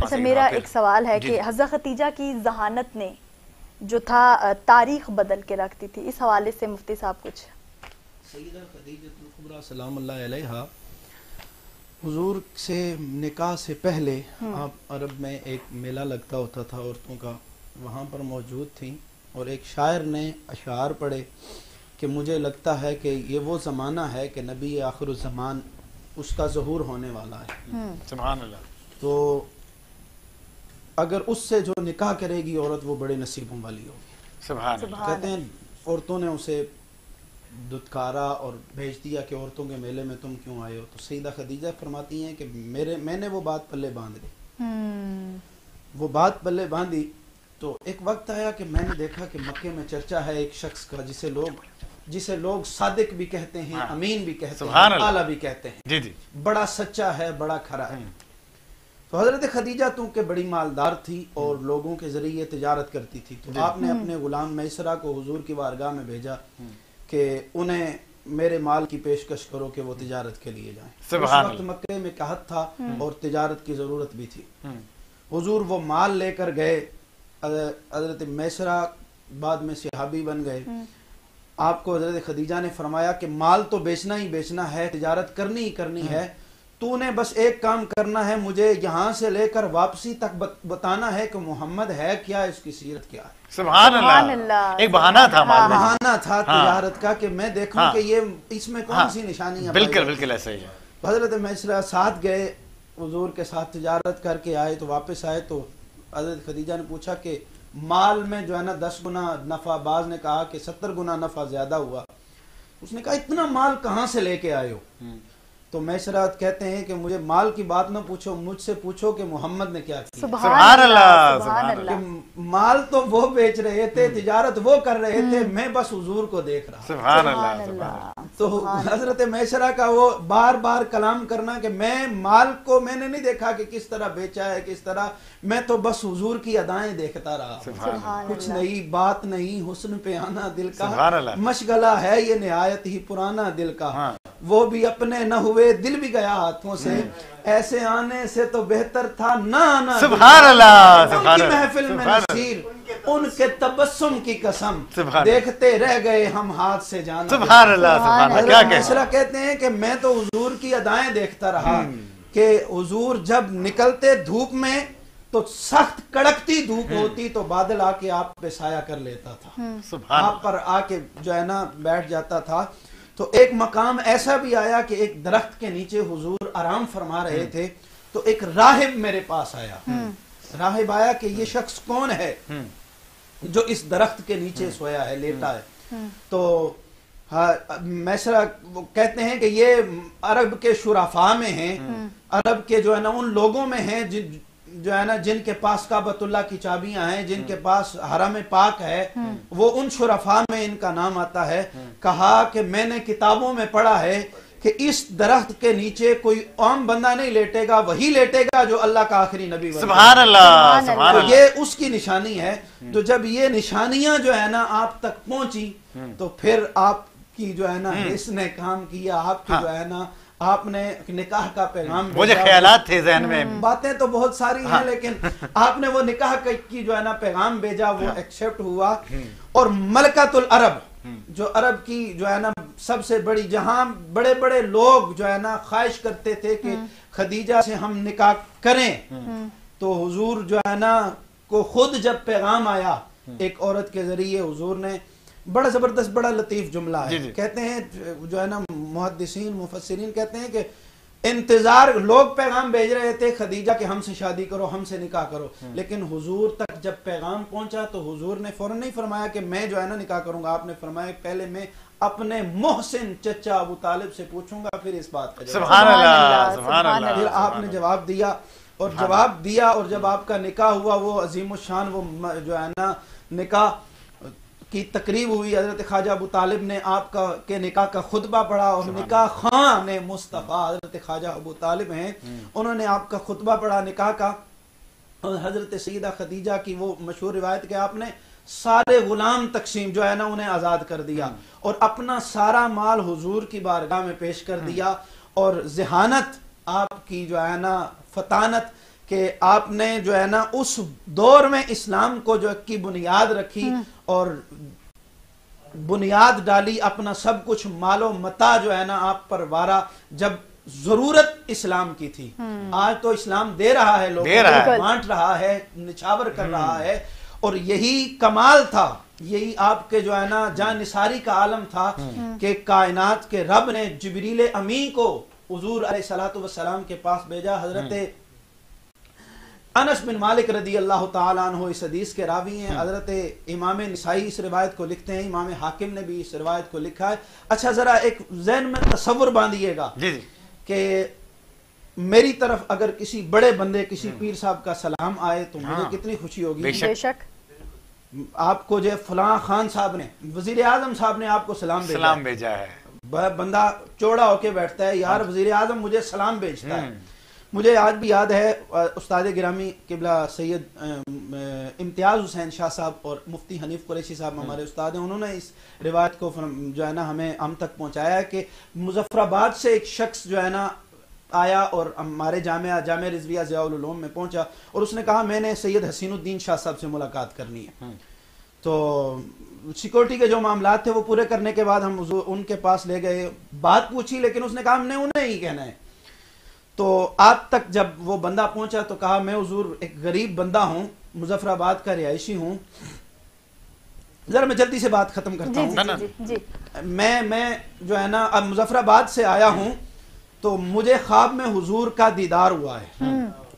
اچھا میرا ایک سوال ہے کہ حضرت خدیجہ کی ذہانت نے جو تھا تاریخ بدل کے رکھتی تھی، اس حوالے سے مفتی صاحب کچھ؟ سیدہ خدیجہ الکبریٰ سلام اللہ علیہا حضور سے نکاح سے پہلے آپ عرب میں ایک میلہ لگتا ہوتا تھا عورتوں کا، وہاں پر موجود تھیں، اور ایک شاعر نے اشعار پڑھے کہ مجھے لگتا ہے کہ یہ وہ زمانہ ہے کہ نبی آخر الزمان اس کا ظہور ہونے والا ہے۔ سبحان اللہ۔ تو اگر اس سے جو نکاح کرے گی عورت وہ بڑے نصیبوں والی ہوگی۔ سبحان اللہ۔ کہتے ہیں عورتوں نے اسے دھتکارا اور بھیج دیا کہ عورتوں کے میلے میں تم کیوں آئے ہو، تو سیدہ خدیجہ فرماتی ہیں کہ میں نے وہ بات پلے باندھ لی، وہ بات پلے باندھی تو ایک وقت آیا کہ میں نے دیکھا کہ مکے میں چرچا ہے ایک شخص کا جسے لوگ صادق بھی کہتے ہیں، امین بھی کہتے ہیں، اعلیٰ بھی کہتے ہیں، جی جی، بڑا سچا ہے، بڑا کھرا ہے۔ تو حضرت خدیجہ کہ بڑی مالدار تھی اور لوگوں کے ذریعے تجارت کرتی تھی، تو آپ نے اپنے غلام میسرہ کو حضور کی بارگاہ میں بھیجا کہ انہیں میرے مال کی پیشکش کرو کہ وہ تجارت کے لیے جائیں۔ اس وقت مکے میں قحط تھا اور تجارت کی ضرورت بھی تھی۔ حضور وہ مال لے کر گئے، حضرت میسرہ بعد میں صحابی بن گئے۔ آپ کو حضرت خدیجہ نے فرمایا کہ مال تو بیچنا ہی بیچنا ہے، تجارت کرنی ہی کرنی ہے، تو نے بس ایک کام کرنا ہے، مجھے یہاں سے لے کر واپسی تک بتانا ہے کہ محمد ہے کیا، اس کی سیرت کیا ہے۔ سبحان اللہ۔ ایک بہانہ تھا، بہانہ تھا تجارت کا کہ میں دیکھوں کہ یہ اس میں کون سی نشانیاں۔ بالکل بالکل ایسا ہی ہے۔ حضرت میسرہ ساتھ گئے، حضور کے ساتھ تجارت کر کے آئے، تو واپس آئے تو حضرت خدیجہ نے پوچھا کہ مال میں جو ہے نا 10 گنا نفع، بعض نے کہا کہ 70 گنا نفع زیادہ ہوا۔ اس نے کہا اتنا مال کہاں سے لے کے آئے ہو؟ تو میسرات کہتے ہیں کہ مجھے مال کی بات نہ پوچھو، مجھ سے پوچھو کہ محمد نے کیا کیا۔ سبحان اللہ، سبحان اللہ۔ مال تو وہ بیچ رہے تھے، تجارت وہ کر رہے تھے، میں بس حضور کو دیکھ رہا۔ سبحان اللہ، سبحان اللہ۔ تو حضرت میسرہ کا وہ بار بار کلام کرنا کہ میں مال کو میں نے نہیں دیکھا کہ کس طرح بیچا ہے، کس طرح، میں تو بس حضور کی ادائیں دیکھتا رہا، کچھ نئی بات نہیں، حسن پہ آنا دل کا مشغلہ ہے یہ نہایت ہی پرانا دل کا، وہ بھی اپنے نہ ہوئے دل بھی گیا ہاتھوں سے، ایسے آنے سے تو بہتر تھا نہ آنا۔ سبحان اللہ، سبحان اللہ۔ ان کی محفل میں نصیر، ان کے تبسم کی قسم، دیکھتے رہ گئے ہم ہاتھ سے جانا۔ سبحان اللہ، سبحان اللہ۔ کیا کہنا؟ کہتے ہیں کہ میں تو حضور کی ادائیں دیکھتا رہا کہ حضور جب نکلتے دھوپ میں تو سخت کڑکتی دھوپ ہوتی تو بادل آ کے آپ پہ سایہ کر لیتا تھا، آپ پر آ کے جو ہے نا بیٹھ جاتا تھا۔ تو ایک مقام ایسا بھی آیا کہ ایک درخت کے نیچے حضور آرام فرما رہے تھے، تو ایک راہب میرے پاس آیا، راہب آیا کہ یہ شخص کون ہے جو اس درخت کے نیچے سویا ہے، لیٹا ہے۔ تو میسرہ کہتے ہیں کہ یہ عرب کے شرفاء میں ہیں، عرب کے جو ہے نا ان لوگوں میں ہیں جو ہے نا جن کے پاس کعبۃ اللہ کی چابیاں ہیں، جن کے پاس حرم پاک ہے، وہ ان شرفاء میں ان کا نام آتا ہے۔ کہا کہ میں نے کتابوں میں پڑھا ہے کہ اس درخت کے نیچے کوئی عام بندہ نہیں لیٹے گا، وہی لیٹے گا جو اللہ کا آخری نبی بنے۔ سبحان اللہ، سبحان اللہ۔ یہ اس کی نشانی ہے۔ تو جب یہ نشانیاں جو ہے نا آپ تک پہنچی تو پھر آپ کی جو ہے نا اس نے کام کیا، آپ کی جو ہے نا آپ نے نکاح کا پیغام مجھے خیالات تھے ذہن میں، باتیں تو بہت ساری ہیں، لیکن آپ نے وہ نکاح کی جو ہے نا پیغام بھیجا، وہ ایکسپٹ ہوا۔ اور ملکۃ العرب جو عرب کی جو ہے نا سب سے بڑی، جہاں بڑے بڑے لوگ جو ہے نا خواہش کرتے تھے کہ خدیجہ سے ہم نکاح کریں، تو حضور جو ہے نا کو خود جب پیغام آیا ایک عورت کے ذریعے، حضور نے بڑا زبردست بڑا لطیف جملہ ہے، کہتے ہیں جو ہے نا محدثین مفسرین کہتے ہیں کہ انتظار، لوگ پیغام بھیج رہے تھے خدیجہ کہ ہم سے شادی کرو، ہم سے نکاح کرو، لیکن حضور تک جب پیغام پہنچا تو حضور نے فوراً نہیں فرمایا کہ میں جو ہے نا نکاح کروں گا، آپ نے فرمایا پہلے میں اپنے محسن چچا ابو طالب سے پوچھوں گا، پھر اس بات کا جواب۔ سبحان اللہ، سبحان اللہ۔ پھر آپ نے جواب دیا اور جب آپ کا نکاح ہوا، وہ عظیم الشان وہ جو ہے نا نکاح کی تقریب ہوئی، حضرت خواجہ ابو طالب نے آپ کے نکاح کا خطبہ پڑھا، اور نکاح خان مصطفیٰ حضرت خواجہ ابو طالب ہیں، انہوں نے آپ کا خطبہ پڑھا نکاح کا۔ اور حضرت سیدہ خدیجہ کی وہ مشہور روایت کہ آپ نے سارے غلام تقسیم جو ہے نا انہیں آزاد کر دیا، اور اپنا سارا مال حضور کی بارگاہ میں پیش کر دیا، اور ذہانت آپ کی جو ہے نا فطانت کہ آپ نے جو ہے نا اس دور میں اسلام کو جو کی بنیاد رکھی اور بنیاد ڈالی، اپنا سب کچھ مال و متاع جو ہے نا آپ پر وارا، جب ضرورت اسلام کی تھی۔ آج تو اسلام دے رہا ہے، لوگوں کو بانٹ رہا ہے، نچھاور کر رہا ہے، اور یہی کمال تھا، یہی آپ کے جو ہے نا جان نثاری کا عالم تھا کہ کائنات کے رب نے جبریل امین کو حضور علیہ الصلوۃ والسلام کے پاس بھیجا۔ حضرت انس بن مالک رضی اللہ تعالیٰ عنہ اس حدیث کے راوی ہیں، حضرت امام نسائی اس روایت کو لکھتے ہیں، امام حاکم نے بھی اس روایت کو لکھا ہے۔ اچھا ذرا ایک ذہن میں تصور باندھیے گا کہ میری طرف اگر کسی بڑے بندے، کسی پیر صاحب کا سلام آئے تو مجھے کتنی خوشی ہوگی۔ بے شک آپ کو جو فلاں خان صاحب نے، وزیر اعظم صاحب نے آپ کو سلام بھیجا ہے، بندہ چوڑا ہو کے بیٹھتا ہے، یار وزیر اعظم مجھے سلام بھیجتا ہے۔ مجھے آج بھی یاد ہے استاد گرامی قبلہ سید امتیاز حسین شاہ صاحب اور مفتی حنیف قریشی صاحب ہمارے استاد ہیں، انہوں نے اس روایت کو جو ہے نا ہم تک پہنچایا ہے کہ مظفر آباد سے ایک شخص جو ہے نا آیا اور ہمارے جامعہ رضویہ ضیاء العلوم میں پہنچا، اور اس نے کہا میں نے سید حسین الدین شاہ صاحب سے ملاقات کرنی ہے۔ تو سیکورٹی کے جو معاملات تھے وہ پورے کرنے کے بعد ہم ان کے پاس لے گئے، بات پوچھی، لیکن اس نے کہا ہم نے انہیں ہی کہنا ہے۔ تو آپ تک جب وہ بندہ پہنچا تو کہا میں حضور ایک غریب بندہ ہوں، مظفر آباد کا رہائشی ہوں، ذرا میں جلدی سے بات ختم کرتا ہوں۔ میں جو ہے نا اب مظفر آباد سے آیا ہوں تو مجھے خواب میں حضور کا دیدار ہوا ہے۔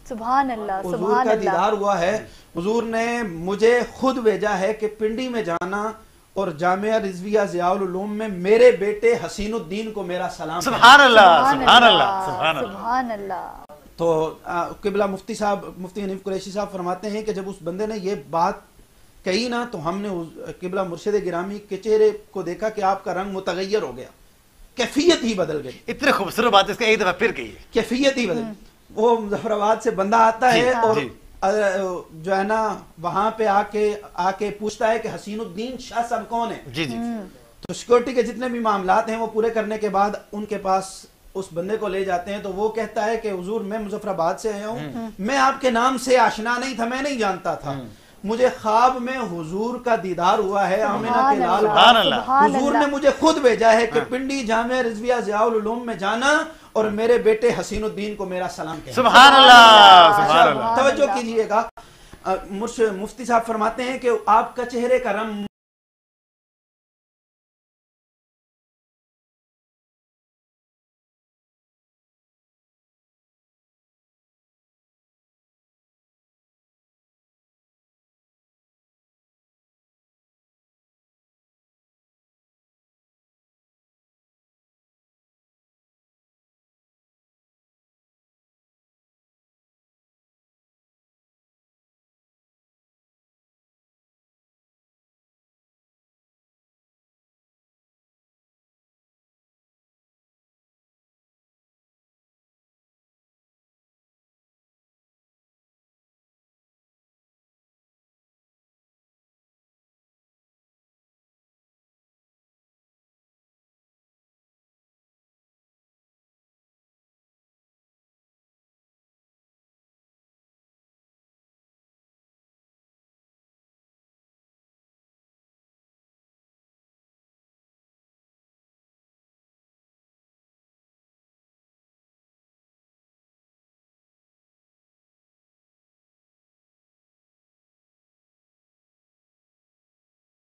سبحان اللہ، حضور کا دیدار ہوا ہے، حضور نے مجھے خود بھیجا ہے کہ پنڈی میں جانا اور جامعہ رضویہ ضیاء العلوم میں میرے بیٹے حسین الدین کو میرا سلام۔ سبحان اللہ، سبحان اللہ، سبحان اللہ۔ تو قبلہ مفتی حنیف قریشی صاحب فرماتے ہیں کہ جب اس بندے نے یہ بات کہی نا تو ہم نے قبلہ مرشد گرامی کے چہرے کو دیکھا کہ آپ کا رنگ متغیر ہو گیا، کیفیت ہی بدل گئی۔ اتنے خوبصورت بات اس کا ایک دفعہ پھر کہی، کیفیت ہی بدل۔ وہ مظفر آباد سے بندہ آتا ہے اور جو ہے نا وہاں پہ آ کے پوچھتا ہے کہ حسین الدین شاہ صاحب کون ہے۔ تو سیکورٹی کے جتنے بھی معاملات ہیں وہ پورے کرنے کے بعد ان کے پاس اس بندے کو لے جاتے ہیں، تو وہ کہتا ہے کہ حضور میں مظفر آباد سے آیا ہوں، میں آپ کے نام سے آشنا نہیں تھا، میں نہیں جانتا تھا، مجھے خواب میں حضور کا دیدار ہوا ہے، آمنہ کے لال، حضور نے مجھے خود بھیجا ہے کہ پنڈی جامعہ رضویہ ضیاء العلوم میں جانا اور میرے بیٹے حسین الدین کو میرا سلام کہنا۔ سبحان اللہ، سبحان اللہ۔ توجہ کیجئے گا، مفتی صاحب فرماتے ہیں کہ آپ کا چہرے کا رنگ